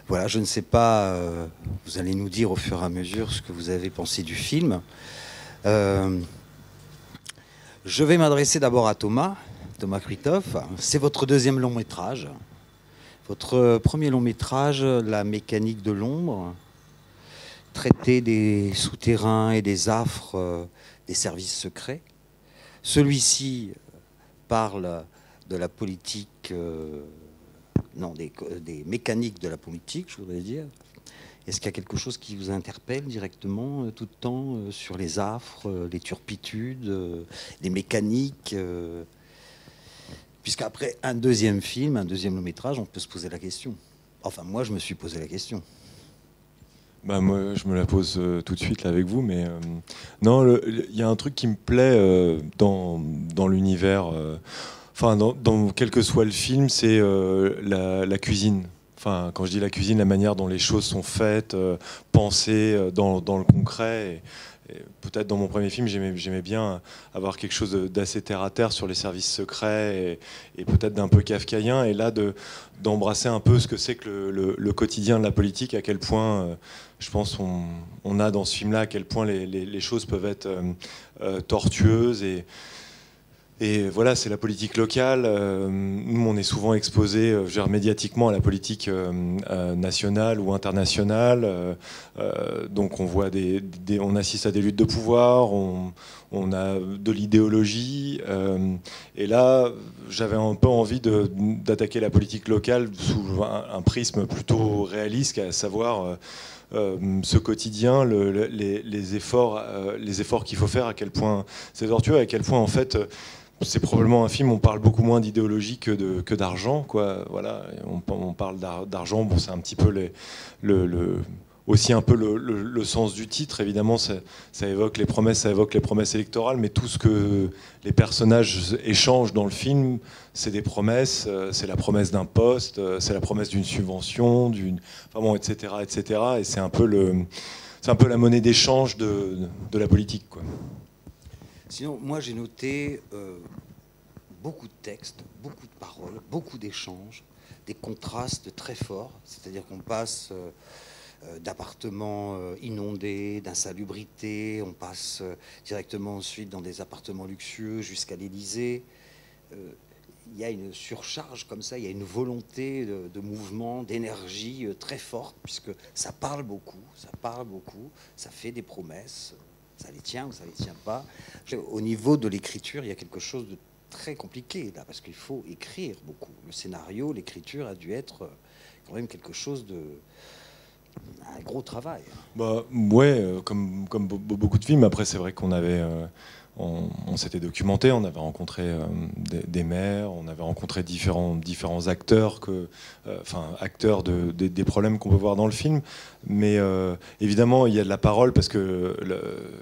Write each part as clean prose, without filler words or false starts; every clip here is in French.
Voilà, je ne sais pas, vous allez nous dire au fur et à mesure ce que vous avez pensé du film. Euh, je vais m'adresser d'abord à Thomas Kritov. C'est votre deuxième long métrage. Votre premier long métrage, La mécanique de l'ombre, traitait des souterrains et des affres des services secrets. Celui-ci parle de la politique, non, des mécaniques de la politique, je voudrais dire. Est-ce qu'il y a quelque chose qui vous interpelle directement tout le temps sur les affres, les turpitudes, les mécaniques puisqu'après un deuxième film, un deuxième long métrage, on peut se poser la question. Enfin, moi, je me suis posé la question. Bah moi, je me la pose tout de suite là, avec vous, mais non, il y a un truc qui me plaît dans l'univers, enfin, dans quel que soit le film, c'est la cuisine. Enfin, quand je dis la cuisine, la manière dont les choses sont faites, pensées dans le concret. Et peut-être dans mon premier film, j'aimais bien avoir quelque chose d'assez terre à terre sur les services secrets et peut-être d'un peu kafkaïen. Et là, d'embrasser un peu ce que c'est que le quotidien de la politique, à quel point, je pense, on a dans ce film-là, à quel point les choses peuvent être tortueuses. Et voilà, c'est la politique locale. Nous, on est souvent exposés médiatiquement à la politique nationale ou internationale. Donc on voit on assiste à des luttes de pouvoir, on a de l'idéologie. Et là, j'avais un peu envie d'attaquer la politique locale sous un prisme plutôt réaliste, à savoir ce quotidien, les efforts qu'il faut faire, à quel point c'est tortueux, à quel point en fait c'est probablement un film où on parle beaucoup moins d'idéologie que d'argent, quoi. Voilà, on parle d'argent, bon, c'est un petit peu aussi un peu le sens du titre. Évidemment, ça évoque les promesses électorales, mais tout ce que les personnages échangent dans le film, c'est des promesses. C'est la promesse d'un poste, c'est la promesse d'une subvention, enfin bon, etc., etc. Et c'est un peu la monnaie d'échange de la politique, quoi. Sinon, moi, j'ai noté beaucoup de textes, beaucoup de paroles, beaucoup d'échanges, des contrastes très forts. C'est-à-dire qu'on passe d'appartements inondés, d'insalubrité, on passe directement ensuite dans des appartements luxueux jusqu'à l'Élysée. Il y a une surcharge comme ça, il y a une volonté de mouvement, d'énergie très forte, puisque ça parle beaucoup, ça fait des promesses, ça les tient ou ça les tient pas. Au niveau de l'écriture, il y a quelque chose de très compliqué là, parce qu'il faut écrire beaucoup. Le scénario, l'écriture a dû être quand même quelque chose de... un gros travail. Bah, ouais, comme beaucoup de films. Après, c'est vrai qu'on avait... on s'était documenté, on avait rencontré des maires, on avait rencontré différents acteurs, acteurs des problèmes qu'on peut voir dans le film. Mais évidemment, il y a de la parole parce que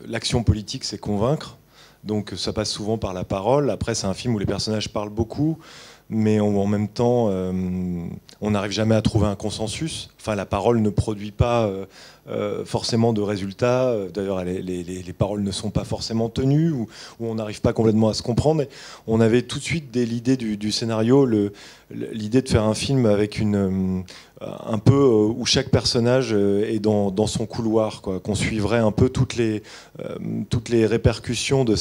l'action politique, c'est convaincre. Donc ça passe souvent par la parole. Après, c'est un film où les personnages parlent beaucoup, mais en même temps, on n'arrive jamais à trouver un consensus. Enfin, la parole ne produit pas forcément de résultats. D'ailleurs, les paroles ne sont pas forcément tenues, ou on n'arrive pas complètement à se comprendre. Et on avait tout de suite, dès l'idée du scénario, l'idée de faire un film avec un peu où chaque personnage est dans son couloir, quoi, qu'on suivrait un peu toutes les répercussions de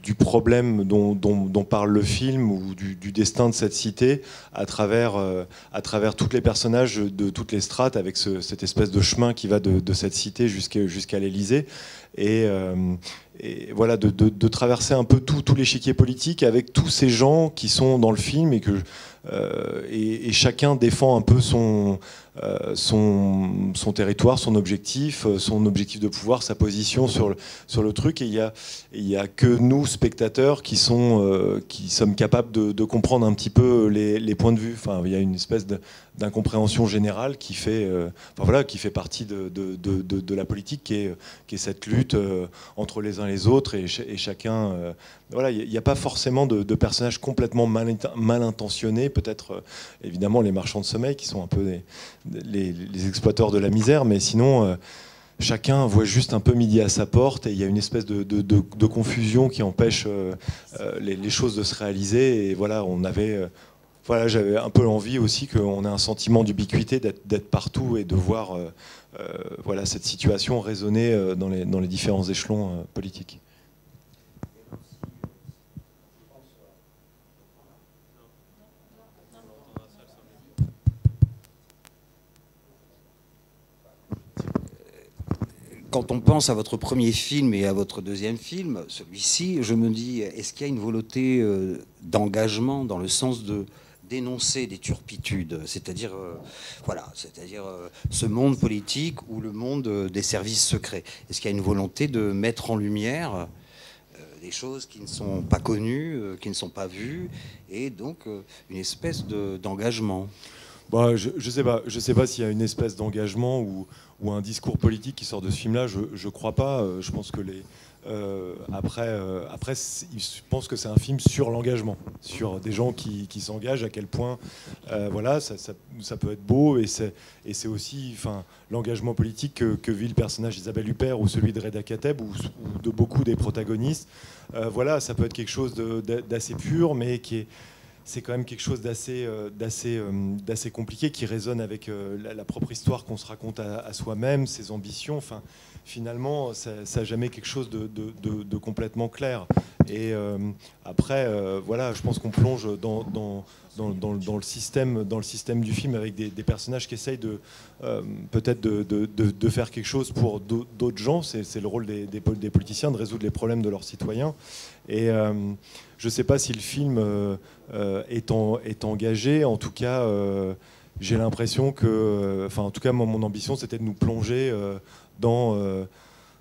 du problème dont parle le film, ou du destin de cette cité à travers tous les personnages de toutes les strates, avec cette espèce de chemin qui va de cette cité jusqu'à l'Élysée. Et voilà, de traverser un peu tout l'échiquier politique avec tous ces gens qui sont dans le film, et chacun défend un peu son territoire, son objectif de pouvoir, sa position sur le truc. Et il y a que nous, spectateurs, qui sommes capables de comprendre un petit peu les points de vue. Enfin, il y a une espèce d'incompréhension générale qui fait partie de la politique, qui est cette lutte entre les uns et les autres, et chacun. Voilà, il n'y a pas forcément de personnages complètement mal intentionnés. Peut-être, évidemment, les marchands de sommeil, qui sont un peu les exploiteurs de la misère, mais sinon, chacun voit juste un peu midi à sa porte, et il y a une espèce de confusion qui empêche les choses de se réaliser. Et voilà, on avait voilà, j'avais un peu l'envie aussi qu'on ait un sentiment d'ubiquité, d'être partout et de voir voilà, cette situation résonner dans les différents échelons politiques. Quand on pense à votre premier film et à votre deuxième film, celui-ci, je me dis, est-ce qu'il y a une volonté d'engagement dans le sens de dénoncer des turpitudes, c'est-à-dire ce monde politique ou le monde des services secrets? Est-ce qu'il y a une volonté de mettre en lumière des choses qui ne sont pas connues, qui ne sont pas vues, et donc une espèce d'engagement? Bah, je ne sais pas s'il y a une espèce d'engagement ou un discours politique qui sort de ce film-là. Je ne crois pas. Je pense que après, je pense que c'est un film sur l'engagement, sur des gens qui s'engagent, à quel point voilà, ça peut être beau. Et c'est aussi l'engagement politique que vit le personnage d'Isabelle Huppert ou celui de Reda Kateb ou de beaucoup des protagonistes. Voilà, ça peut être quelque chose d'assez pur, mais c'est quand même quelque chose d'assez compliqué, qui résonne avec la propre histoire qu'on se raconte à soi-même, ses ambitions. Enfin, finalement, ça n'a jamais quelque chose de complètement clair. Et après, voilà, je pense qu'on plonge dans le système du film avec des personnages qui essayent peut-être de faire quelque chose pour d'autres gens. C'est le rôle des politiciens de résoudre les problèmes de leurs citoyens. Et je ne sais pas si le film est engagé. En tout cas, j'ai l'impression que, en tout cas, mon ambition, c'était de nous plonger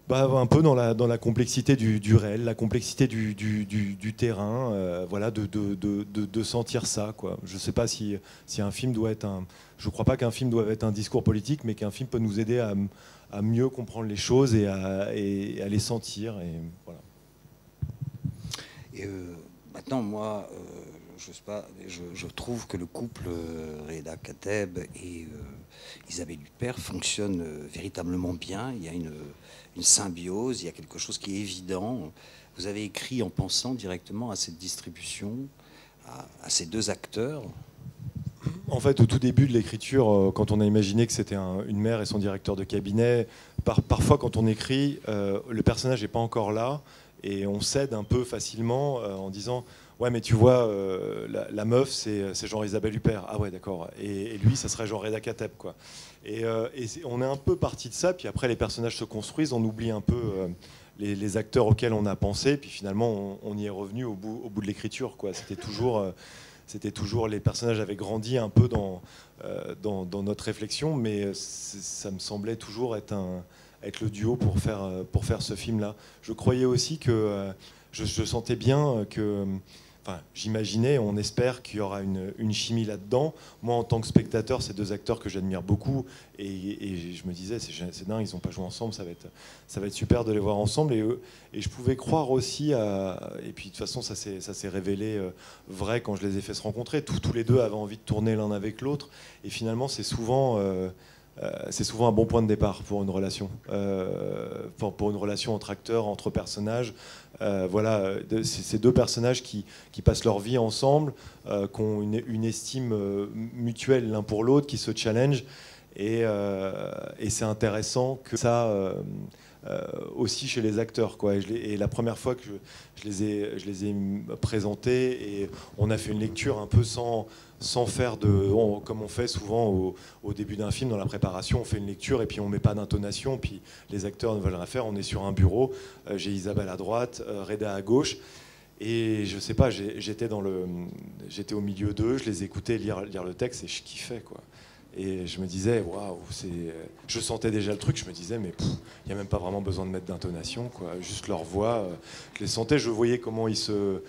un peu dans la complexité du réel, la complexité du terrain, voilà, de sentir ça, quoi. Je ne sais pas si un film doit être je ne crois pas qu'un film doit être un discours politique, mais qu'un film peut nous aider à mieux comprendre les choses et à les sentir. Et voilà. Et maintenant, moi, je sais pas, je trouve que le couple Reda Kateb et Isabelle Huppert fonctionne véritablement bien. Il y a une symbiose, il y a quelque chose qui est évident. Vous avez écrit en pensant directement à cette distribution, à ces deux acteurs. En fait, au tout début de l'écriture, quand on a imaginé que c'était une mère et son directeur de cabinet, parfois quand on écrit, le personnage n'est pas encore là. Et on cède un peu facilement en disant ouais, mais tu vois, la meuf c'est Jean-Isabelle Huppert. Ah ouais, d'accord. Et lui, ça serait Jean-Reda Kateb, quoi. Et on est un peu parti de ça. Puis après, les personnages se construisent. On oublie un peu les acteurs auxquels on a pensé. Puis finalement, on y est revenu au bout de l'écriture, quoi. C'était toujours les personnages avaient grandi un peu dans notre réflexion, mais ça me semblait toujours être le duo pour faire ce film-là. Je croyais aussi que je sentais bien que, j'imaginais, on espère qu'il y aura une chimie là-dedans. Moi, en tant que spectateur, ces deux acteurs que j'admire beaucoup, et je me disais, c'est dingue, ils n'ont pas joué ensemble, ça va être super de les voir ensemble. Et je pouvais croire aussi et puis de toute façon, ça s'est révélé vrai quand je les ai fait se rencontrer. Tous les deux avaient envie de tourner l'un avec l'autre, et finalement, c'est souvent un bon point de départ pour une relation, pour une relation entre acteurs, entre personnages. Voilà, ces deux personnages qui passent leur vie ensemble, qui ont une estime mutuelle l'un pour l'autre, qui se challengent. Et c'est intéressant que ça aussi chez les acteurs, quoi. Et la première fois que je les ai présentés, et on a fait une lecture un peu sans faire comme on fait souvent au début d'un film, dans la préparation, on fait une lecture et puis on met pas d'intonation, puis les acteurs ne veulent rien faire, on est sur un bureau, j'ai Isabelle à droite, Reda à gauche, et je sais pas, j'étais au milieu d'eux, je les écoutais lire le texte et je kiffais, quoi. Et je me disais, waouh, je sentais déjà le truc, je me disais, mais il n'y a même pas vraiment besoin de mettre d'intonation, quoi. Juste leur voix, je les sentais, je voyais comment ils se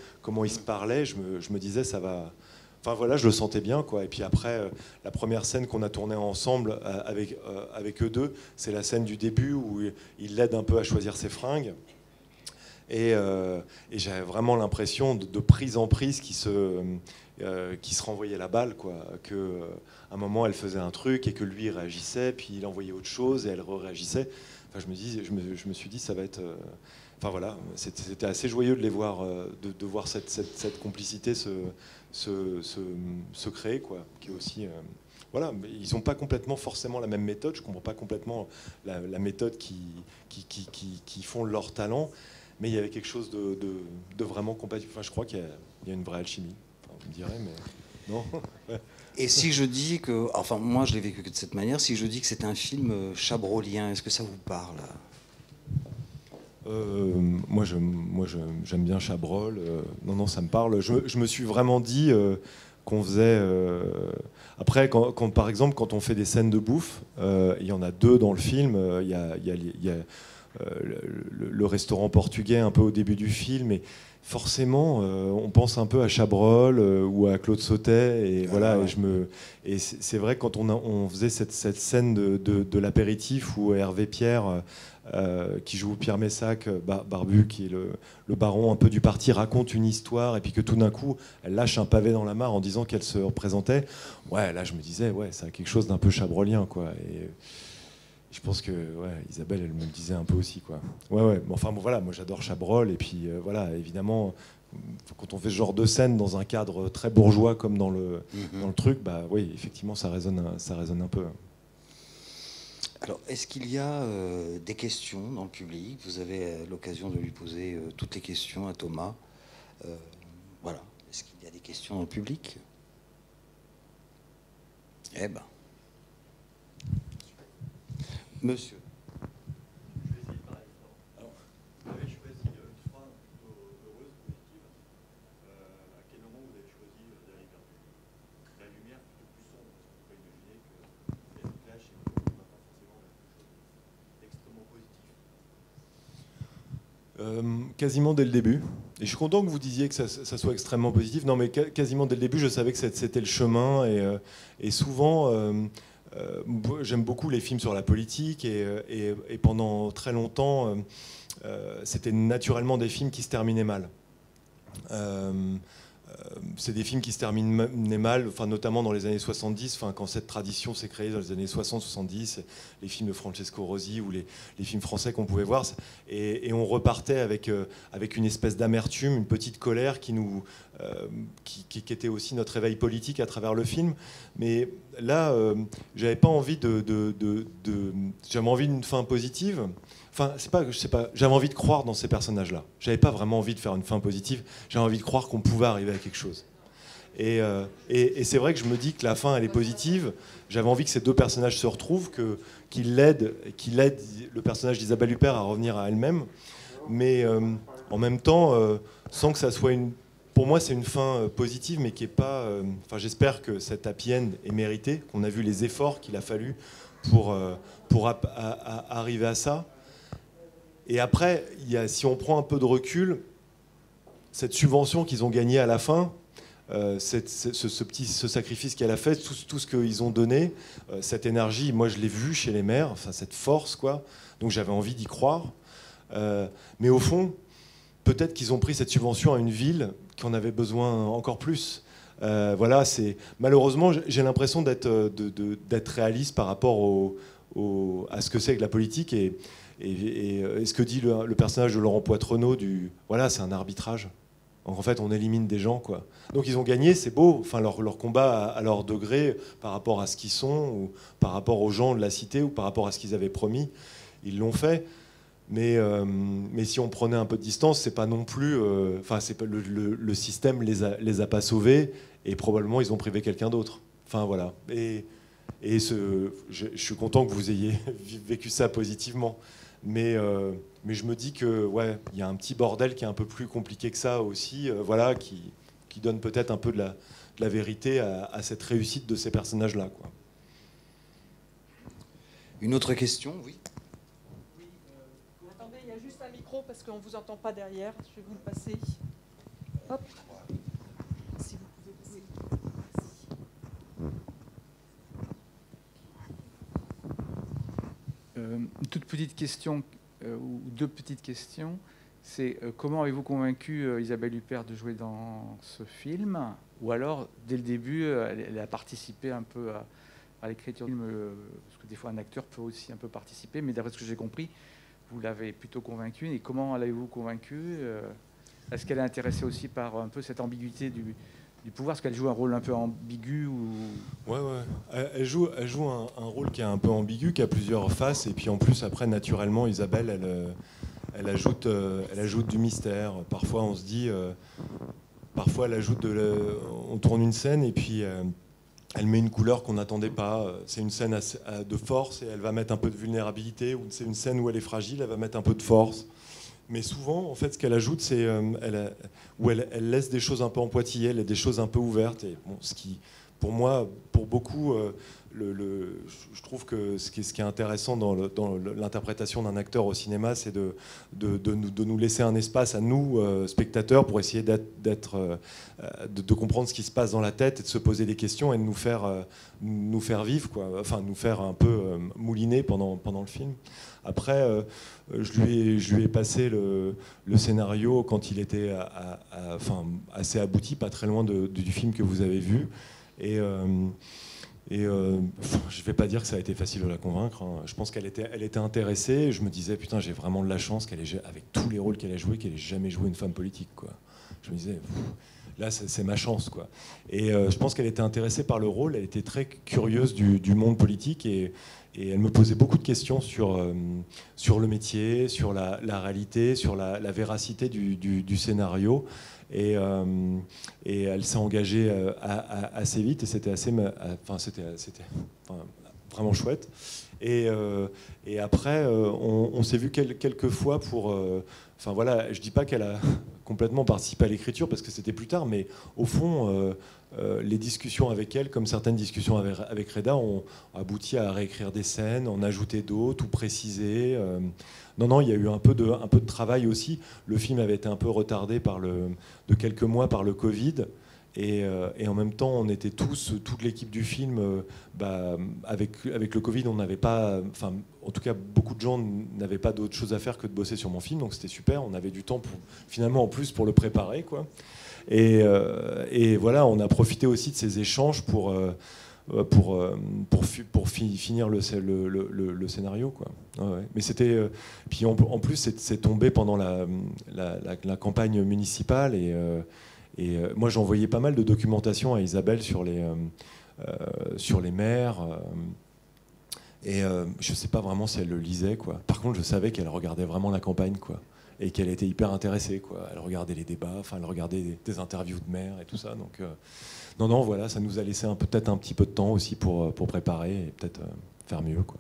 parlaient, je me disais, ça va. Enfin voilà, je le sentais bien, quoi. Et puis après, la première scène qu'on a tournée ensemble avec eux deux, c'est la scène du début où il l'aide un peu à choisir ses fringues. Et j'avais vraiment l'impression de prise en prise qui se renvoyait la balle, quoi. À un moment, elle faisait un truc et que lui réagissait, puis il envoyait autre chose et elle réagissait. Enfin, je me suis dit, ça va être. enfin voilà, c'était assez joyeux de les voir, de voir cette complicité se créer, quoi, qui est aussi... voilà, ils n'ont pas complètement forcément la même méthode. Je ne comprends pas complètement la méthode qui font leur talent, mais il y avait quelque chose de vraiment compatible. Enfin, je crois qu'il y a une vraie alchimie. Enfin, vous me direz, mais non. Et si je dis que, enfin moi je l'ai vécu de cette manière, si je dis que c'est un film chabrolien, est-ce que ça vous parle? Moi, j'aime bien Chabrol. Non, ça me parle. Je me suis vraiment dit qu'on faisait. Après, par exemple, quand on fait des scènes de bouffe, il y en a deux dans le film. Il y a le restaurant portugais un peu au début du film, et forcément, on pense un peu à Chabrol ou à Claude Sautet, et voilà. Ouais. Et c'est vrai que quand on faisait cette scène de l'apéritif où Hervé Pierre, qui joue Pierre Messac, barbu, qui est le baron un peu du parti, raconte une histoire, et puis que tout d'un coup, elle lâche un pavé dans la mare en disant qu'elle se représentait. Ouais, là, je me disais, ouais, ça a quelque chose d'un peu chabrolien, quoi. Et je pense que Isabelle, elle me le disait un peu aussi, quoi. Ouais. Bon, enfin, bon, voilà, moi j'adore Chabrol, et puis voilà, évidemment, quand on fait ce genre de scène dans un cadre très bourgeois comme dans le truc, bah oui, effectivement, ça résonne un peu. Alors, est-ce qu'il y a des questions dans le public? Vous avez l'occasion de lui poser toutes les questions à Thomas. Voilà. Est-ce qu'il y a des questions dans le public? Eh ben. Monsieur. Je vais essayer de parler fort. Alors, vous avez choisi une fin plutôt heureuse, positive. À quel moment vous avez choisi d'aller vers la lumière plutôt plus sombre? Parce qu'on peut imaginer qu'il y a des clashs et qu'on n'a pas forcément quelque chose d'extrêmement positif. Quasiment dès le début. Et je suis content que vous disiez que ça soit extrêmement positif. Non, mais quasiment dès le début, je savais que c'était le chemin. Et souvent, j'aime beaucoup les films sur la politique. Et pendant très longtemps, c'était naturellement des films qui se terminaient mal. C'est des films qui se terminaient mal, enfin, notamment dans les années 70, enfin, quand cette tradition s'est créée dans les années 60-70, les films de Francesco Rosi ou les films français qu'on pouvait voir, et on repartait avec une espèce d'amertume, une petite colère qui était aussi notre réveil politique à travers le film. Mais là, j'avais pas envie j'avais envie d'une fin positive. Enfin, je sais pas, j'avais envie de croire dans ces personnages-là. J'avais pas vraiment envie de faire une fin positive. J'avais envie de croire qu'on pouvait arriver à quelque chose. Et c'est vrai que je me dis que la fin, elle est positive. J'avais envie que ces deux personnages se retrouvent, qu'il aide le personnage d'Isabelle Huppert à revenir à elle-même. Mais en même temps, sans que ça soit pour moi, c'est une fin positive, mais qui est pas. Enfin, j'espère que cet happy end est mérité, qu'on a vu les efforts qu'il a fallu pour arriver à ça. Et après, si on prend un peu de recul, cette subvention qu'ils ont gagnée à la fin, ce sacrifice qu'elle a fait, tout ce qu'ils ont donné, cette énergie, moi je l'ai vu chez les maires, enfin, cette force, quoi. Donc j'avais envie d'y croire. Mais au fond, peut-être qu'ils ont pris cette subvention à une ville qui en avait besoin encore plus. Voilà, malheureusement, j'ai l'impression d'être réaliste par rapport à ce que c'est que la politique. Et ce que dit le personnage de Laurent Poitrenaud, voilà, c'est un arbitrage. Donc en fait, on élimine des gens, quoi. Donc ils ont gagné, c'est beau. Enfin, leur combat à leur degré, par rapport à ce qu'ils sont, ou par rapport aux gens de la cité, ou par rapport à ce qu'ils avaient promis, ils l'ont fait. Mais si on prenait un peu de distance, c'est pas non plus. Enfin, le système les a pas sauvés, et probablement ils ont privé quelqu'un d'autre. Enfin voilà. Et je suis content que vous ayez vécu ça positivement. Mais je me dis que ouais, il y a un petit bordel qui est un peu plus compliqué que ça aussi, voilà, qui donne peut-être un peu de la vérité à cette réussite de ces personnages-là, quoi. Une autre question, oui. Oui, attendez, il y a juste un micro parce qu'on ne vous entend pas derrière. Je vais vous le passer. Hop. Si vous pouvez passer. Une toute petite question, ou deux petites questions. C'est comment avez-vous convaincu Isabelle Huppert de jouer dans ce film? Ou alors, dès le début, elle a participé un peu à l'écriture du film, parce que des fois un acteur peut aussi un peu participer, mais d'après ce que j'ai compris, vous l'avez plutôt convaincue, et comment l'avez-vous convaincue? Est-ce qu'elle est intéressée aussi par un peu cette ambiguïté du pouvoir? Est-ce qu'elle joue un rôle un peu ambigu ou... Ouais. Elle joue un rôle qui est un peu ambigu, qui a plusieurs faces, et puis en plus, après, naturellement, Isabelle, elle ajoute du mystère. Parfois, on se dit... parfois, elle ajoute on tourne une scène, et puis... elle met une couleur qu'on n'attendait pas. C'est une scène de force et elle va mettre un peu de vulnérabilité. Ou c'est une scène où elle est fragile, elle va mettre un peu de force. Mais souvent, en fait, ce qu'elle ajoute, c'est elle laisse des choses un peu en pointillés, des choses un peu ouvertes. Et bon, ce qui, pour moi, pour beaucoup, je trouve que ce qui est intéressant dans l'interprétation d'un acteur au cinéma, c'est de nous laisser un espace à nous, spectateurs, pour essayer de comprendre ce qui se passe dans la tête et de se poser des questions et de nous faire vivre, quoi. Enfin, nous faire un peu mouliner pendant le film. Après, je lui ai passé le scénario quand il était assez abouti, pas très loin du film que vous avez vu. Et je ne vais pas dire que ça a été facile de la convaincre, hein. Je pense qu'elle était intéressée. Je me disais, putain, j'ai vraiment de la chance avec tous les rôles qu'elle a joués, qu'elle n'ait jamais joué une femme politique, quoi. Je me disais, là, c'est ma chance, quoi. Et je pense qu'elle était intéressée par le rôle. Elle était très curieuse du monde politique et elle me posait beaucoup de questions sur le métier, sur la réalité, sur la véracité du scénario. Et elle s'est engagée assez vite et c'était vraiment chouette. Et après, on s'est vu quelques fois pour... je dis pas qu'elle a complètement participé à l'écriture parce que c'était plus tard, mais au fond, les discussions avec elle, comme certaines discussions avec Reda, ont abouti à réécrire des scènes, en ajouter d'autres ou préciser. Non, il y a eu un peu de travail aussi. Le film avait été un peu retardé de quelques mois par le Covid. Et en même temps, on était toute l'équipe du film, avec le Covid, on n'avait pas, en tout cas, beaucoup de gens n'avaient pas d'autre chose à faire que de bosser sur mon film, donc c'était super. On avait du temps finalement en plus pour le préparer, quoi. Et voilà, on a profité aussi de ces échanges pour finir le scénario, quoi. Ouais. Mais c'était puis en plus c'est tombé pendant la campagne municipale et moi, j'ai envoyé pas mal de documentation à Isabelle sur les maires. Et je ne sais pas vraiment si elle le lisait, quoi. Par contre, je savais qu'elle regardait vraiment la campagne, quoi. Et qu'elle était hyper intéressée, quoi. Elle regardait les débats, elle regardait des interviews de maires et tout ça. Donc, non, voilà, ça nous a laissé peut-être un petit peu de temps aussi pour préparer et peut-être faire mieux, quoi.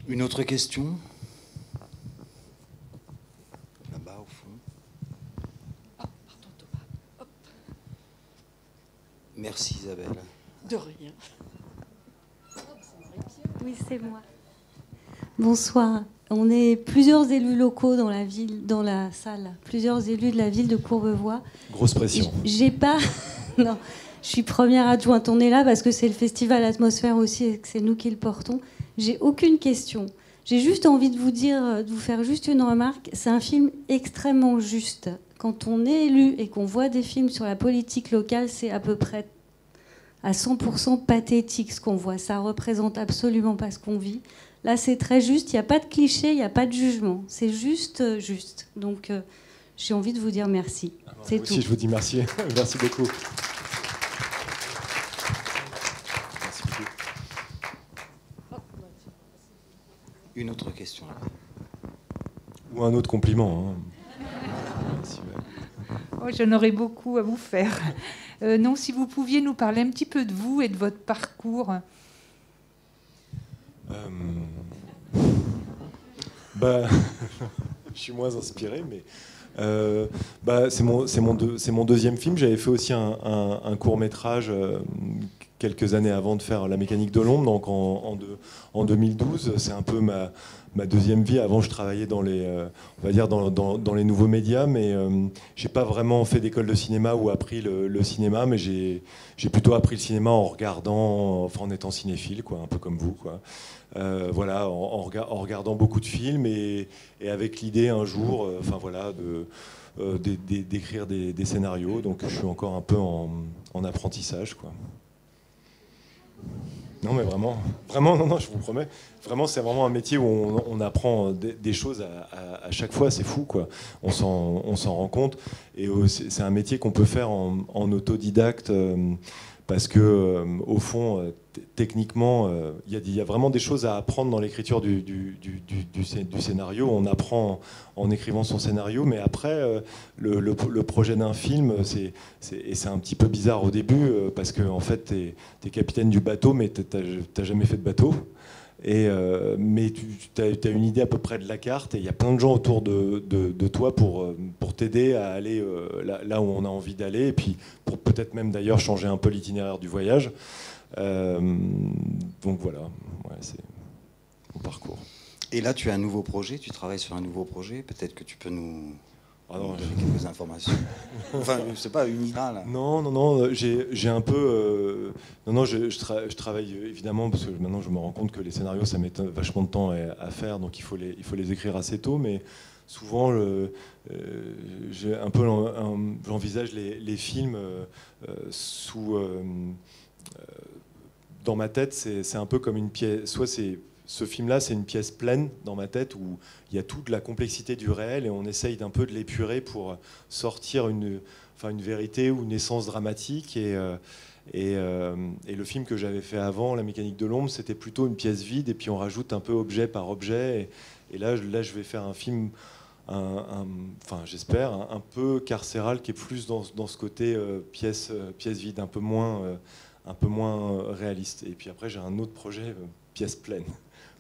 Une autre question ? Merci Isabelle. De rien. Oui, c'est moi. Bonsoir. On est plusieurs élus locaux dans la salle, plusieurs élus de la ville de Courbevoie. Grosse pression. Non, je suis première adjointe. On est là parce que c'est le festival Atmosphère aussi et que c'est nous qui le portons. J'ai aucune question. J'ai juste envie de vous faire juste une remarque. C'est un film extrêmement juste. Quand on est élu et qu'on voit des films sur la politique locale, c'est à peu près à 100% pathétique ce qu'on voit. Ça représente absolument pas ce qu'on vit. Là, c'est très juste. Il n'y a pas de cliché, il n'y a pas de jugement. C'est juste. Donc, j'ai envie de vous dire merci. C'est tout. Moi aussi, je vous dis merci. Merci beaucoup. Merci beaucoup. Une autre question. Ou un autre compliment, hein. Oh, j'en aurais beaucoup à vous faire. Non, si vous pouviez nous parler un petit peu de vous et de votre parcours. Je suis moins inspiré, mais c'est mon deuxième film. J'avais fait aussi un court-métrage quelques années avant de faire La mécanique de l'ombre, donc en 2012. C'est un peu ma deuxième vie. Avant, je travaillais dans les nouveaux médias, mais j'ai pas vraiment fait d'école de cinéma ou appris le cinéma, mais j'ai plutôt appris le cinéma en regardant, en étant cinéphile, quoi, un peu comme vous, quoi. Voilà, en regardant beaucoup de films et avec l'idée un jour, d'écrire des scénarios. Donc, je suis encore un peu en apprentissage, quoi. Non, mais vraiment, non, je vous promets. Vraiment, c'est vraiment un métier où on apprend des choses à chaque fois. C'est fou, quoi. On s'en rend compte. Et c'est un métier qu'on peut faire en autodidacte parce que, au fond, techniquement, il y a vraiment des choses à apprendre dans l'écriture du scénario. On apprend en écrivant son scénario, mais après, le projet d'un film, c'est un petit peu bizarre au début parce que, en fait, t'es capitaine du bateau, mais t'as jamais fait de bateau. Mais tu as une idée à peu près de la carte et il y a plein de gens autour de toi pour t'aider à aller là où on a envie d'aller et puis pour peut-être même d'ailleurs changer un peu l'itinéraire du voyage. Donc voilà, ouais, c'est mon parcours. Et là, tu as un nouveau projet, tu travailles sur un nouveau projet. Peut-être que tu peux nous donner quelques informations. Enfin, c'est pas une idée là. Non, j'ai un peu. Non, je travaille évidemment parce que maintenant je me rends compte que les scénarios ça met vachement de temps à faire, donc il faut les écrire assez tôt, mais souvent j'ai un peu j'envisage les films sous. Dans ma tête, c'est un peu comme une pièce. Soit ce film-là, c'est une pièce pleine dans ma tête où il y a toute la complexité du réel et on essaye d'un peu de l'épurer pour sortir une vérité ou une essence dramatique. Et le film que j'avais fait avant, La mécanique de l'ombre, c'était plutôt une pièce vide et puis on rajoute un peu objet par objet. Et là, je vais faire un film, j'espère, un peu carcéral qui est plus dans ce côté pièce vide, un peu moins réaliste. Et puis après, j'ai un autre projet, pièce pleine.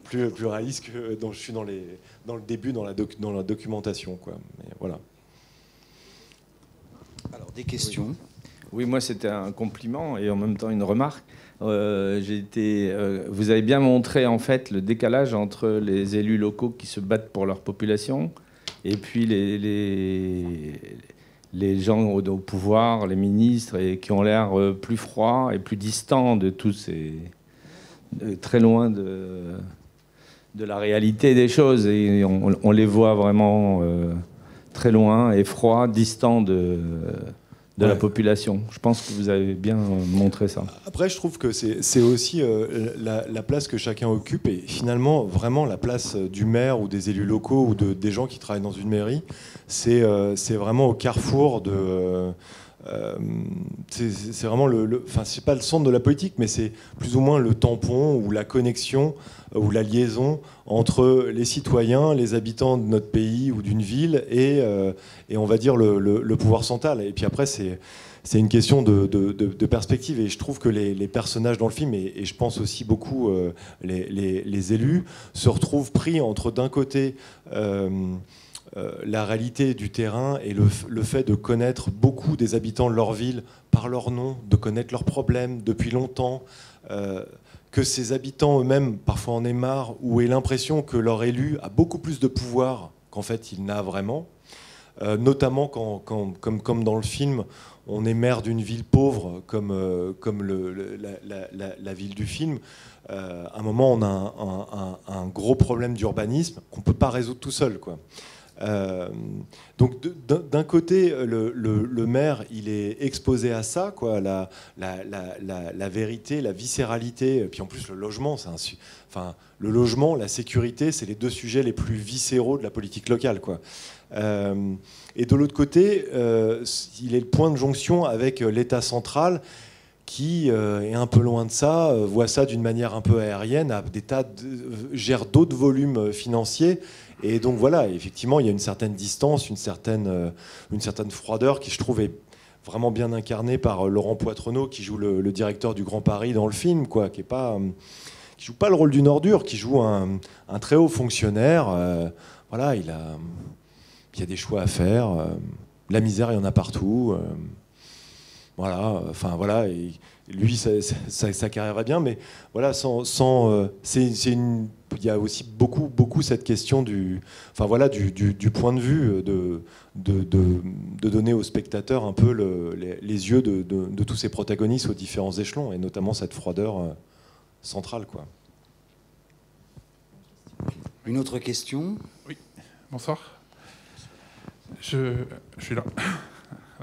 Plus réaliste que dont je suis dans le début, dans la documentation, quoi. Mais voilà. Alors, des questions. Oui, moi c'était un compliment et en même temps une remarque. Vous avez bien montré en fait le décalage entre les élus locaux qui se battent pour leur population et puis les gens au pouvoir, les ministres, et qui ont l'air plus froids et plus distants de tous ces... très loin de la réalité des choses. Et on les voit vraiment très loin et froids, distants de la population. Je pense que vous avez bien montré ça. Après, je trouve que c'est aussi la place que chacun occupe et finalement, vraiment, la place du maire ou des élus locaux ou des gens qui travaillent dans une mairie, c'est vraiment au carrefour de... c'est vraiment c'est pas le centre de la politique, mais c'est plus ou moins le tampon ou la connexion ou la liaison entre les citoyens, les habitants de notre pays ou d'une ville et on va dire le pouvoir central. Et puis après, c'est une question de perspective. Et je trouve que les personnages dans le film, et je pense aussi beaucoup les élus, se retrouvent pris entre d'un côté... la réalité du terrain et le fait de connaître beaucoup des habitants de leur ville par leur nom, de connaître leurs problèmes depuis longtemps, que ces habitants eux-mêmes parfois en aient marre ou aient l'impression que leur élu a beaucoup plus de pouvoir qu'en fait il n'a vraiment, notamment comme dans le film, on est maire d'une ville pauvre comme la ville du film. À un moment, on a un gros problème d'urbanisme qu'on ne peut pas résoudre tout seul, quoi. Donc d'un côté, le maire, il est exposé à ça, quoi, la vérité, la viscéralité, puis en plus le logement, le logement, la sécurité, c'est les deux sujets les plus viscéraux de la politique locale, quoi. Et de l'autre côté, il est le point de jonction avec l'État central qui est un peu loin de ça, voit ça d'une manière un peu aérienne, gère d'autres volumes financiers. Et donc voilà, effectivement, il y a une certaine distance, une certaine froideur qui, je trouve, est vraiment bien incarnée par Laurent Poitrenaud, qui joue le directeur du Grand Paris dans le film, quoi, qui joue pas le rôle d'une ordure, qui joue un très haut fonctionnaire. Voilà, il y a des choix à faire. La misère, il y en a partout. Voilà, et lui, sa carrière va bien, mais voilà, il y a aussi beaucoup cette question du point de vue, de donner aux spectateurs un peu les yeux de tous ces protagonistes aux différents échelons, et notamment cette froideur centrale, quoi. Une autre question ? Oui, bonsoir. Je suis là.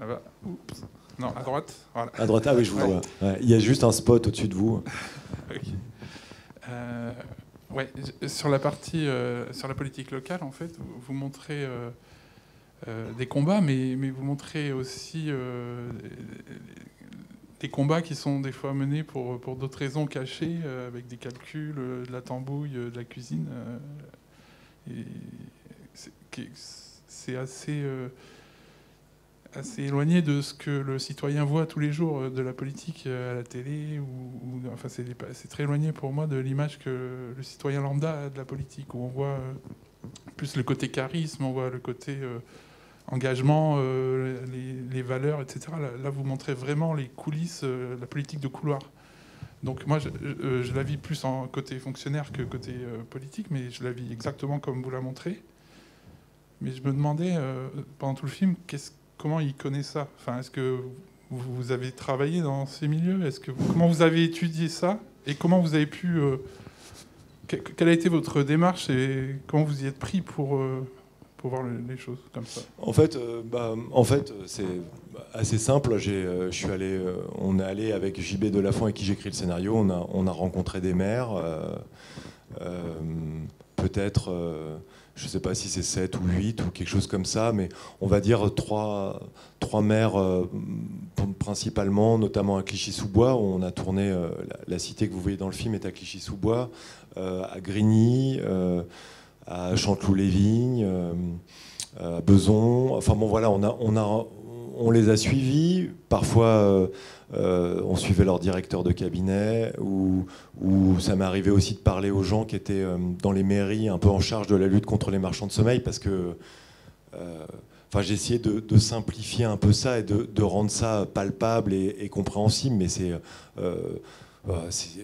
Là-bas. Oups. Non, à droite. Voilà. À droite, ah oui, je vous vois. Ouais, il y a juste un spot au-dessus de vous. Okay. Ouais, sur la partie sur la politique locale, en fait, vous montrez des combats, mais vous montrez aussi des combats qui sont des fois menés pour d'autres raisons cachées, avec des calculs, de la tambouille, de la cuisine. Et c'est assez éloigné de ce que le citoyen voit tous les jours de la politique à la télé. Enfin, c'est très éloigné pour moi de l'image que le citoyen lambda a de la politique, où on voit plus le côté charisme, on voit le côté engagement, les valeurs, etc. Là, vous montrez vraiment les coulisses, la politique de couloir. Donc moi, je la vis plus en côté fonctionnaire que côté politique, mais je la vis exactement comme vous la montrez. Mais je me demandais, pendant tout le film, comment il connaît ça. Enfin, est-ce que vous avez travaillé dans ces milieux? Comment vous avez étudié ça? Et comment vous avez pu... quelle a été votre démarche et comment vous y êtes pris pour voir les choses comme ça? En fait, c'est assez simple. On est allé avec JB Delafont, avec qui j'écris le scénario. On a rencontré des maires, peut-être, je ne sais pas si c'est 7 ou 8 ou quelque chose comme ça, mais on va dire trois maires principalement, notamment à Clichy-sous-Bois, où on a tourné. La cité que vous voyez dans le film est à Clichy-sous-Bois, à Grigny, à Chanteloup-les-Vignes, à Beson. Enfin bon, voilà, on les a suivis. Parfois, on suivait leur directeur de cabinet, ou ça m'est arrivé aussi de parler aux gens qui étaient dans les mairies, un peu en charge de la lutte contre les marchands de sommeil, parce que j'ai essayé de simplifier un peu ça et de rendre ça palpable et compréhensible, mais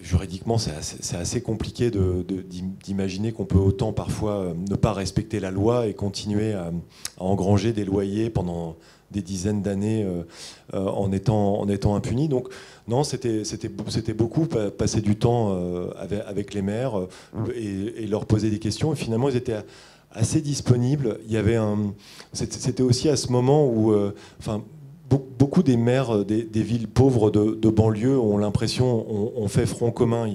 juridiquement, c'est assez compliqué d'imaginer qu'on peut autant parfois ne pas respecter la loi et continuer à engranger des loyers pendant des dizaines d'années en étant impuni. Donc non, c'était beaucoup passer du temps avec les maires et leur poser des questions. Et finalement, ils étaient assez disponibles. C'était aussi à ce moment où... beaucoup des maires des villes pauvres de banlieue ont l'impression, ont fait front commun,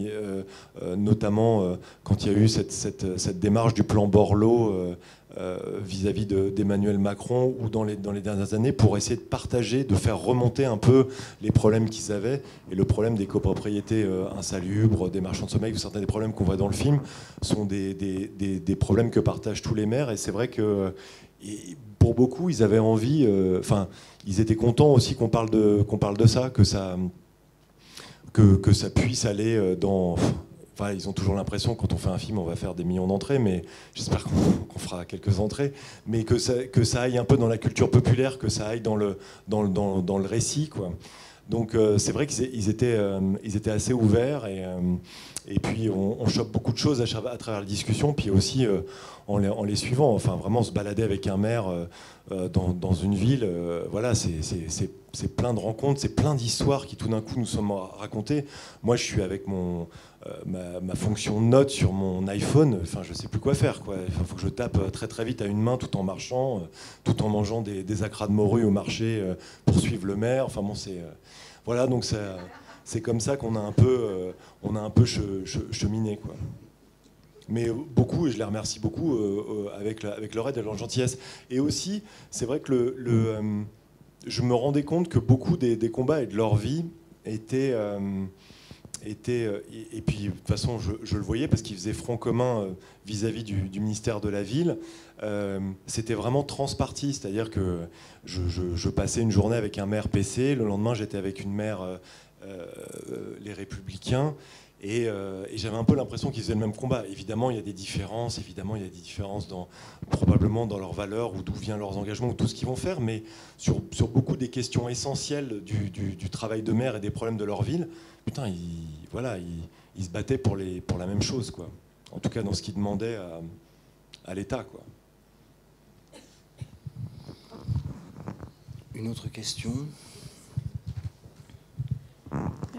notamment quand il y a eu cette démarche du plan Borloo vis-à-vis d'Emmanuel Macron, ou dans les dernières années, pour essayer de partager, de faire remonter un peu les problèmes qu'ils avaient. Et le problème des copropriétés insalubres, des marchands de sommeil, certains des problèmes qu'on voit dans le film, sont des problèmes que partagent tous les maires. Et c'est vrai que... pour beaucoup, ils avaient envie, ils étaient contents aussi qu'on parle de ça, que ça puisse aller dans... ils ont toujours l'impression, quand on fait un film, on va faire des millions d'entrées, mais j'espère qu'on fera quelques entrées, mais que ça aille un peu dans la culture populaire, que ça aille dans le récit, quoi. Donc c'est vrai qu'ils étaient assez ouverts, et puis on chope beaucoup de choses à travers la discussion, puis aussi en les suivant. Enfin, vraiment se balader avec un maire dans une ville, voilà, c'est plein de rencontres, c'est plein d'histoires qui tout d'un coup nous sont racontées. Moi, je suis avec ma fonction note sur mon iPhone, enfin, je sais plus quoi faire, quoi. Il faut que je tape très très vite à une main tout en marchant, tout en mangeant des acras de morue au marché pour suivre le maire. Enfin bon, voilà, donc c'est comme ça qu'on a un peu cheminé, quoi. Mais beaucoup, et je les remercie beaucoup avec leur aide et leur gentillesse. Et aussi, c'est vrai que je me rendais compte que beaucoup des combats et de leur vie étaient et puis de toute façon je le voyais parce qu'ils faisaient front commun vis-à-vis du ministère de la Ville. C'était vraiment transparti, c'est-à-dire que je passais une journée avec un maire PC, le lendemain j'étais avec une maire les Républicains, et j'avais un peu l'impression qu'ils faisaient le même combat. Évidemment, il y a des différences, probablement dans leurs valeurs, ou d'où viennent leurs engagements, ou tout ce qu'ils vont faire, mais sur beaucoup des questions essentielles du travail de maire et des problèmes de leur ville, putain, ils se battaient pour la même chose, quoi. En tout cas, dans ce qu'ils demandaient à l'État, quoi. Une autre question?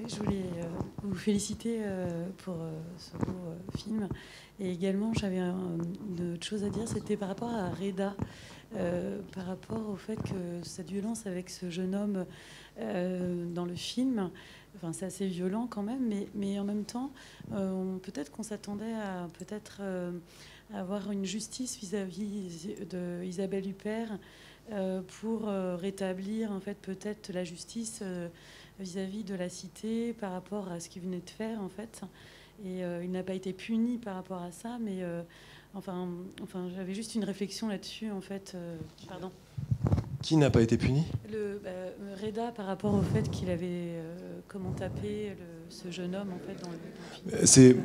Je voulais vous féliciter pour ce beau film. Et également, j'avais une autre chose à dire, c'était par rapport à Reda, par rapport au fait que cette violence avec ce jeune homme dans le film, enfin, c'est assez violent quand même, mais en même temps, peut-être qu'on s'attendait à avoir une justice vis-à-vis d'Isabelle Huppert pour rétablir en fait peut-être la justice vis-à-vis de la cité par rapport à ce qu'il venait de faire en fait. Et il n'a pas été puni par rapport à ça, mais enfin, j'avais juste une réflexion là-dessus en fait. Pardon. Qui n'a pas été puni ? Reda, par rapport au fait qu'il avait comment tapé ce jeune homme en fait dans le film.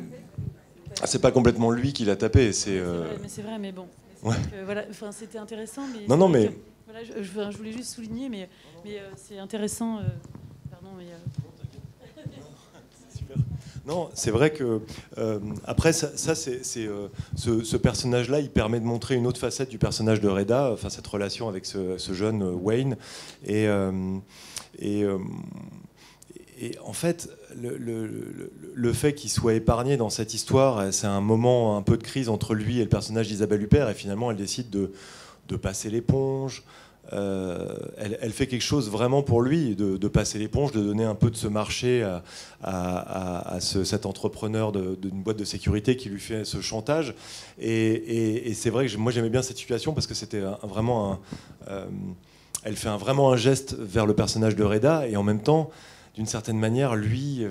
C'est pas complètement lui qui l'a tapé, c'est. C'est vrai, mais bon. Ouais. Voilà, enfin, c'était intéressant, mais. Non, mais. Voilà, je voulais juste souligner, mais c'est intéressant. Pardon, mais. Super. Non, c'est vrai que après ce personnage-là, il permet de montrer une autre facette du personnage de Reda, enfin cette relation avec ce jeune Wayne, et en fait, le fait qu'il soit épargné dans cette histoire, c'est un moment un peu de crise entre lui et le personnage d'Isabelle Huppert, et finalement, elle décide de passer l'éponge. Elle fait quelque chose vraiment pour lui, de passer l'éponge, de donner un peu de ce marché à cet entrepreneur d'une boîte de sécurité qui lui fait ce chantage. Et c'est vrai que moi j'aimais bien cette situation parce que c'était vraiment elle fait vraiment un geste vers le personnage de Reda, et en même temps, d'une certaine manière, lui,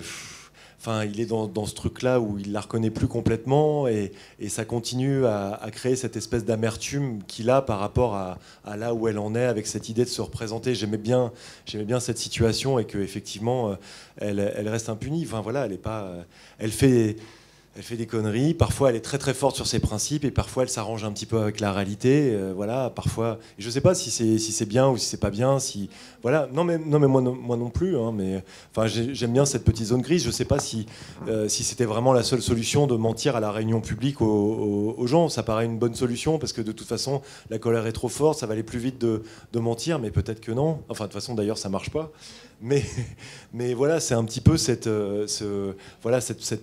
il est dans ce truc-là où il la reconnaît plus complètement, et ça continue à créer cette espèce d'amertume qu'il a par rapport à là où elle en est, avec cette idée de se représenter. J'aimais bien cette situation, et qu'effectivement, elle reste impunie. Enfin voilà, elle est pas, elle fait des conneries. Parfois, elle est très très forte sur ses principes, et parfois, elle s'arrange un petit peu avec la réalité. Voilà, parfois, je sais pas si c'est bien ou si c'est pas bien. Si voilà, non mais moi non plus. Hein, mais enfin, j'aime bien cette petite zone grise. Je sais pas si c'était vraiment la seule solution de mentir à la réunion publique aux gens. Ça paraît une bonne solution parce que de toute façon, la colère est trop forte. Ça va aller plus vite de mentir, mais peut-être que non. Enfin, de toute façon, d'ailleurs, ça marche pas. Mais voilà, c'est un petit peu cette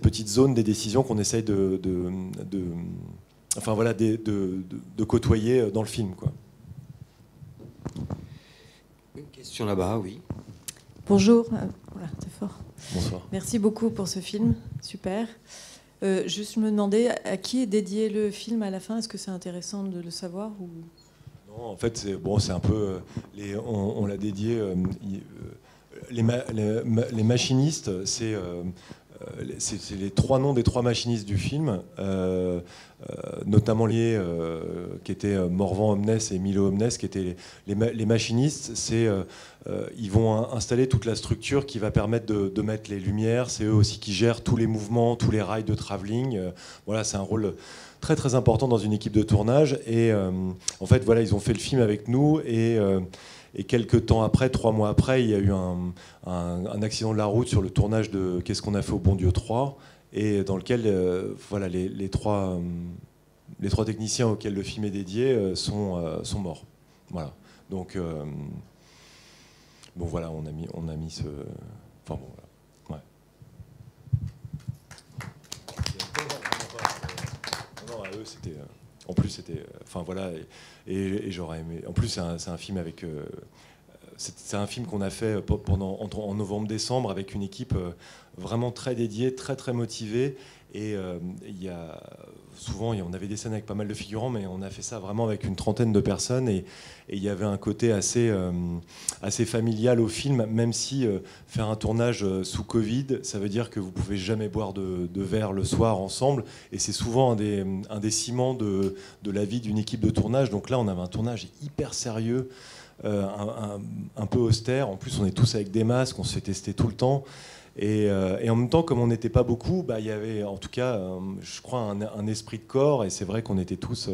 petite zone des décisions qu'on essaye de côtoyer dans le film, quoi. Une question là-bas, oui. Bonjour. Voilà, c'est fort. Bonsoir. Merci beaucoup pour ce film, super. Juste, je me demandais à qui est dédié le film à la fin. Est-ce que c'est intéressant de le savoir ou... Non, en fait, c'est un peu on l'a dédié. Les machinistes, c'est les trois noms des trois machinistes du film, notamment liés, qui étaient Morvan Omnes et Milo Omnes, qui étaient les machinistes. Ils vont installer toute la structure qui va permettre de mettre les lumières. C'est eux aussi qui gèrent tous les mouvements, tous les rails de travelling. Voilà, c'est un rôle très très important dans une équipe de tournage. Et en fait, voilà, ils ont fait le film avec nous, et quelques temps après, 3 mois après, il y a eu un accident de la route sur le tournage de Qu'est-ce qu'on a fait au bon Dieu 3, et dans lequel voilà, les trois techniciens auxquels le film est dédié sont morts. Voilà. Donc bon voilà, on a mis ce. Enfin bon voilà. Ouais. Non, à eux c'était. En plus, c'était, enfin voilà, et j'aurais aimé. En plus, c'est un film avec, c'est un film qu'on a fait en novembre-décembre avec une équipe vraiment très dédiée, très très motivée. Et on avait des scènes avec pas mal de figurants, mais on a fait ça vraiment avec une trentaine de personnes, et il y avait un côté assez familial au film, même si faire un tournage sous Covid, ça veut dire que vous pouvez jamais boire de verre le soir ensemble, et c'est souvent un des ciments de la vie d'une équipe de tournage. Donc là, on avait un tournage hyper sérieux, un peu austère. En plus, on est tous avec des masques, on se fait tester tout le temps. Et en même temps, comme on n'était pas beaucoup, il y avait en tout cas, je crois, un esprit de corps, et c'est vrai qu'on était tous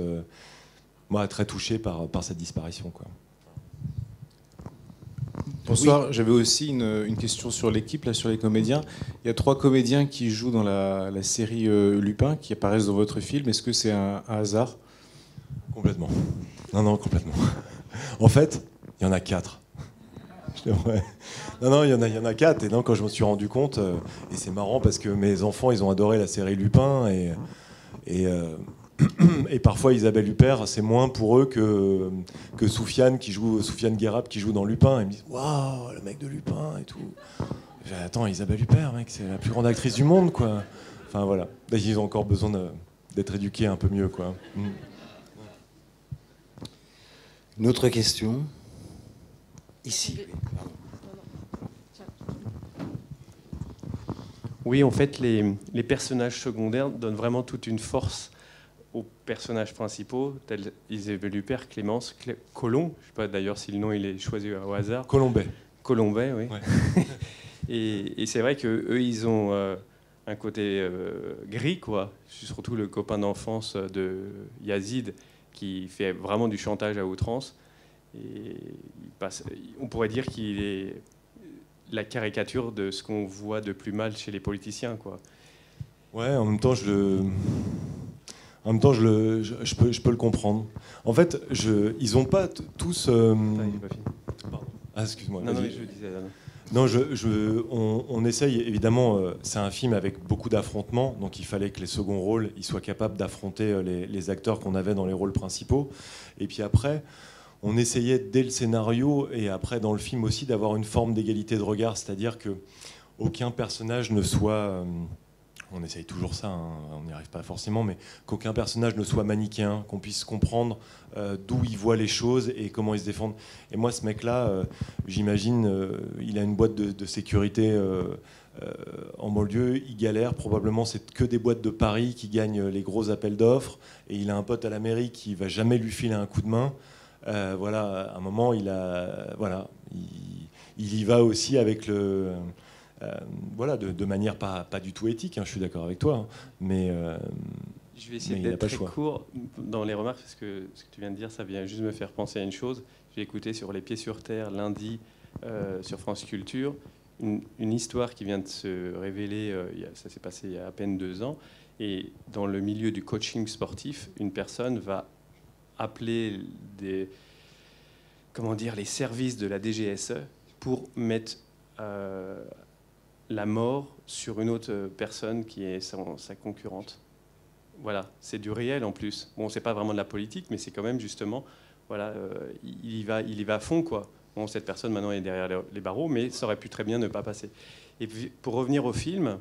très touchés par cette disparition, quoi. Bonsoir, oui. J'avais aussi une question sur l'équipe, là, sur les comédiens. Il y a 3 comédiens qui jouent dans la série Lupin, qui apparaissent dans votre film. Est-ce que c'est un hasard ? Complètement. Non, complètement. En fait, il y en a 4. Non, il y en a 4. Et non, quand je me suis rendu compte, et c'est marrant parce que mes enfants, ils ont adoré la série Lupin, et parfois Isabelle Huppert, c'est moins pour eux que Soufiane Guérab qui joue dans Lupin. Ils me disent waouh, le mec de Lupin et tout. Attends, Isabelle Huppert, mec, c'est la plus grande actrice du monde, quoi. Enfin voilà, ils ont encore besoin d'être éduqués un peu mieux, quoi. Une autre question. Ici. Oui, en fait, les personnages secondaires donnent vraiment toute une force aux personnages principaux, tels Isabelle Huppert, Clémence, Colomb. Je ne sais pas d'ailleurs si le nom il est choisi au hasard. Colombet. Colombet, oui. Ouais. et c'est vrai qu'eux, ils ont un côté gris, quoi. Surtout le copain d'enfance de Yazid, qui fait vraiment du chantage à outrance. Et on pourrait dire qu'il est la caricature de ce qu'on voit de plus mal chez les politiciens, quoi. Ouais, en même temps, je peux le comprendre. En fait, ils n'ont pas tous... Pardon. Ah, excuse-moi. Non, je disais... Non, on essaye, évidemment, c'est un film avec beaucoup d'affrontements, donc il fallait que les seconds rôles ils soient capables d'affronter les acteurs qu'on avait dans les rôles principaux. Et puis après, on essayait dès le scénario et après dans le film aussi d'avoir une forme d'égalité de regard, c'est-à-dire qu'aucun personnage ne soit... on essaye toujours ça, hein, on n'y arrive pas forcément, mais qu'aucun personnage ne soit manichéen, qu'on puisse comprendre d'où il voit les choses et comment ils se défendent. Et moi, ce mec-là, j'imagine, il a une boîte de sécurité en banlieue, il galère, probablement c'est que des boîtes de Paris qui gagnent les gros appels d'offres, et il a un pote à la mairie qui va jamais lui filer un coup de main. Voilà, à un moment, il y va aussi avec le... voilà, de manière pas du tout éthique, hein, je suis d'accord avec toi, hein, mais je vais essayer d'être très court dans les remarques, parce que ce que tu viens de dire, ça vient juste me faire penser à une chose. J'ai écouté sur Les Pieds sur Terre lundi sur France Culture une histoire qui vient de se révéler, ça s'est passé il y a à peine 2 ans, et dans le milieu du coaching sportif, une personne va appeler les services de la DGSE pour mettre la mort sur une autre personne qui est sa concurrente. Voilà, c'est du réel en plus. Bon, c'est pas vraiment de la politique, mais c'est quand même justement, voilà, il y va à fond, quoi. Bon, cette personne maintenant est derrière les barreaux, mais ça aurait pu très bien ne pas passer. Et puis, pour revenir au film,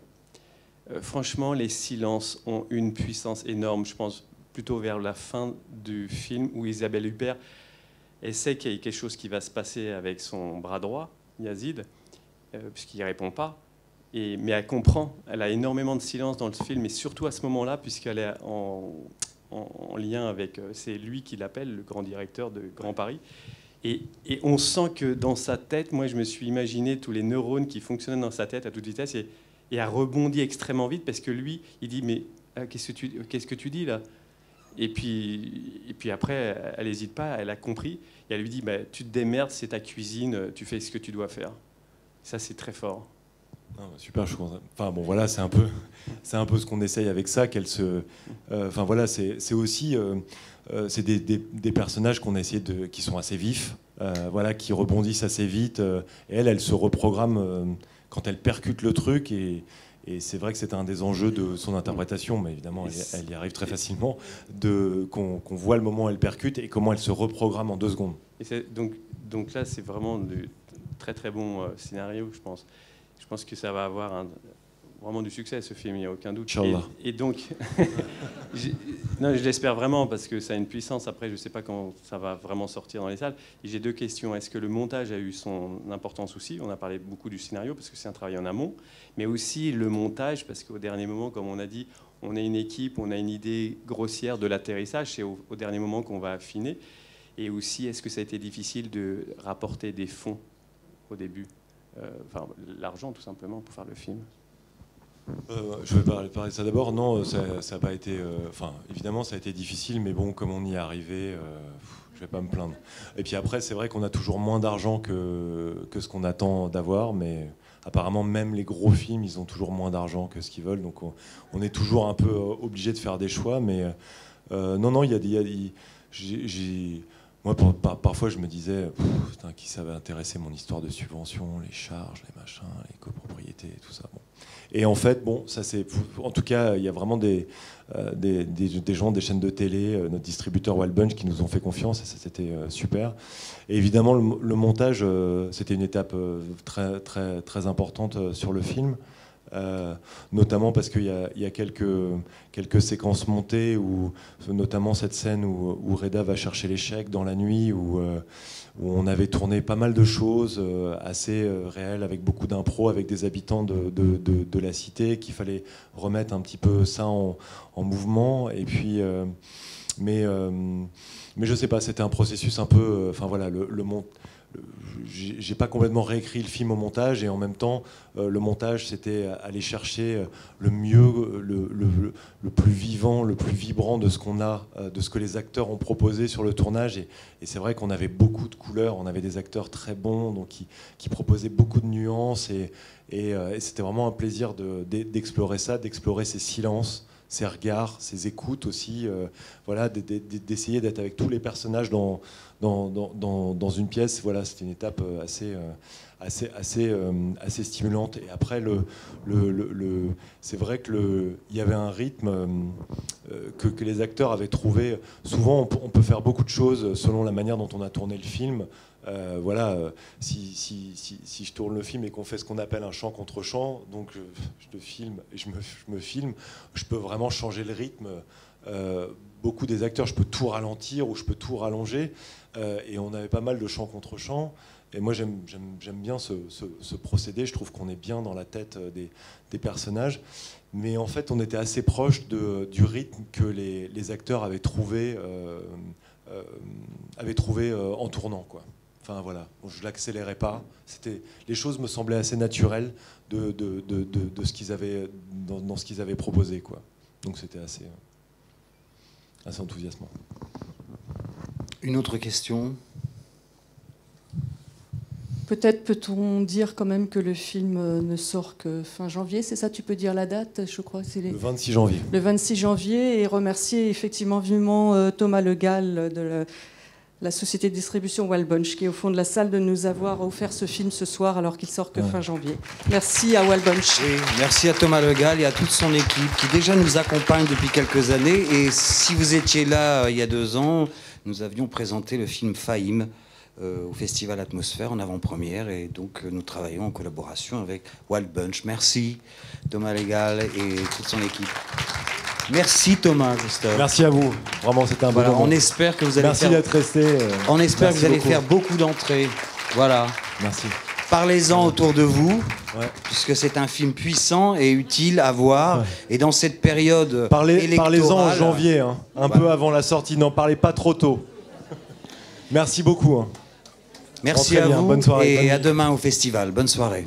franchement, les silences ont une puissance énorme. Je pense plutôt vers la fin du film où Isabelle Huppert sait qu'il y a quelque chose qui va se passer avec son bras droit, Yazid, puisqu'il répond pas. Mais elle comprend, elle a énormément de silence dans le film, et surtout à ce moment-là, puisqu'elle est en lien avec... c'est lui qui l'appelle, le grand directeur de Grand Paris. Et on sent que dans sa tête, moi je me suis imaginé tous les neurones qui fonctionnaient dans sa tête à toute vitesse, et elle rebondit extrêmement vite, parce que lui, il dit « Mais qu'est-ce que tu dis là ?» Et puis après, elle n'hésite pas, elle a compris, et elle lui dit bah, « Tu te démerdes, c'est ta cuisine, tu fais ce que tu dois faire. » Ça, c'est très fort. Non, super, je suis content. Enfin bon, voilà, c'est un peu ce qu'on essaye avec ça, qu'elle se. Enfin voilà, c'est aussi c'est des personnages qu'on a essayé qui sont assez vifs, voilà, qui rebondissent assez vite. Et elle se reprogramme quand elle percute le truc, et c'est vrai que c'est un des enjeux de son interprétation, mais évidemment, elle y arrive très facilement, qu'on voit le moment où elle percute et comment elle se reprogramme en 2 secondes. Et donc là, c'est vraiment du très très bon scénario, je pense. Je pense que ça va avoir vraiment du succès, ce film, il n'y a aucun doute. Et donc, je l'espère vraiment, parce que ça a une puissance. Après, je ne sais pas quand ça va vraiment sortir dans les salles. Et j'ai 2 questions. Est-ce que le montage a eu son importance aussi ? On a parlé beaucoup du scénario, parce que c'est un travail en amont. Mais aussi le montage, parce qu'au dernier moment, comme on a dit, on est une équipe, on a une idée grossière de l'atterrissage. C'est au dernier moment qu'on va affiner. Et aussi, est-ce que ça a été difficile de rapporter des fonds au début ? Enfin, l'argent, tout simplement, pour faire le film. Je vais parler de ça d'abord. Non, ça n'a pas été... Enfin, évidemment, ça a été difficile, mais bon, comme on y est arrivé, je ne vais pas me plaindre. Et puis après, c'est vrai qu'on a toujours moins d'argent que ce qu'on attend d'avoir, mais apparemment, même les gros films, ils ont toujours moins d'argent que ce qu'ils veulent, donc on est toujours un peu obligé de faire des choix, mais non, il y a moi, parfois, je me disais, putain, qui ça va intéresser mon histoire de subvention, les charges, les machins, les copropriétés, tout ça. Bon. Et en fait, bon, ça c'est, en tout cas, il y a vraiment des gens, des chaînes de télé, notre distributeur Wild Bunch qui nous ont fait confiance, et ça c'était super. Et évidemment, le montage, c'était une étape très, très, très importante sur le film. Notamment parce qu'il y a quelques séquences montées, où, notamment cette scène où Reda va chercher les chèques dans la nuit, où on avait tourné pas mal de choses assez réelles, avec beaucoup d'impro, avec des habitants de la cité, qu'il fallait remettre un petit peu ça en mouvement. Et puis, mais je sais pas, c'était un processus un peu... Enfin voilà, j'ai pas complètement réécrit le film au montage, et en même temps le montage c'était aller chercher le mieux, le plus vivant, le plus vibrant de ce qu'on a, de ce que les acteurs ont proposé sur le tournage, et c'est vrai qu'on avait beaucoup de couleurs, on avait des acteurs très bons, donc qui proposaient beaucoup de nuances, et c'était vraiment un plaisir d'explorer ça, d'explorer ces silences, ses regards, ses écoutes aussi, voilà, d'essayer d'être avec tous les personnages dans une pièce. Voilà, c'était une étape assez stimulante. Et après, c'est vrai qu'il y avait un rythme que les acteurs avaient trouvé. Souvent, on peut faire beaucoup de choses selon la manière dont on a tourné le film. Voilà, si je tourne le film et qu'on fait ce qu'on appelle un chant contre chant, donc je te filme et je me filme, je peux vraiment changer le rythme. Beaucoup des acteurs, je peux tout ralentir ou je peux tout rallonger, et on avait pas mal de chant contre chant. Et moi, j'aime bien ce procédé. Je trouve qu'on est bien dans la tête des personnages. Mais en fait, on était assez proche du rythme que les acteurs avaient trouvé en tournant, quoi. Enfin voilà, je l'accélérais pas. Les choses me semblaient assez naturelles de ce qu'ils avaient dans ce qu'ils avaient proposé, quoi. Donc c'était assez enthousiasmant. Une autre question? Peut-être peut-on dire quand même que le film ne sort que fin janvier, c'est ça? Tu peux dire la date, je crois. Le 26 janvier. Le 26 janvier, et remercier effectivement vivement Thomas Le Gall de la société de distribution Wild Bunch, qui est au fond de la salle, de nous avoir offert ce film ce soir alors qu'il sort que fin janvier. Merci à Wild Bunch. Et merci à Thomas Le Gall et à toute son équipe qui déjà nous accompagne depuis quelques années. Et si vous étiez là il y a 2 ans, nous avions présenté le film Fahim au Festival Atmosphère en avant-première, et donc nous travaillons en collaboration avec Wild Bunch. Merci Thomas Le Gall et toute son équipe. Merci Thomas, Christophe. Merci à vous. Vraiment, c'était un bon moment. On espère que vous allez Merci d'être resté. On espère que vous allez faire beaucoup d'entrées. Voilà. Merci. Parlez-en autour de vous, puisque c'est un film puissant et utile à voir. Et dans cette période Parlez-en en janvier, hein, un peu avant la sortie. N'en parlez pas trop tôt. Merci beaucoup. Merci à vous. Bonne soirée. Et à demain au festival. Bonne soirée.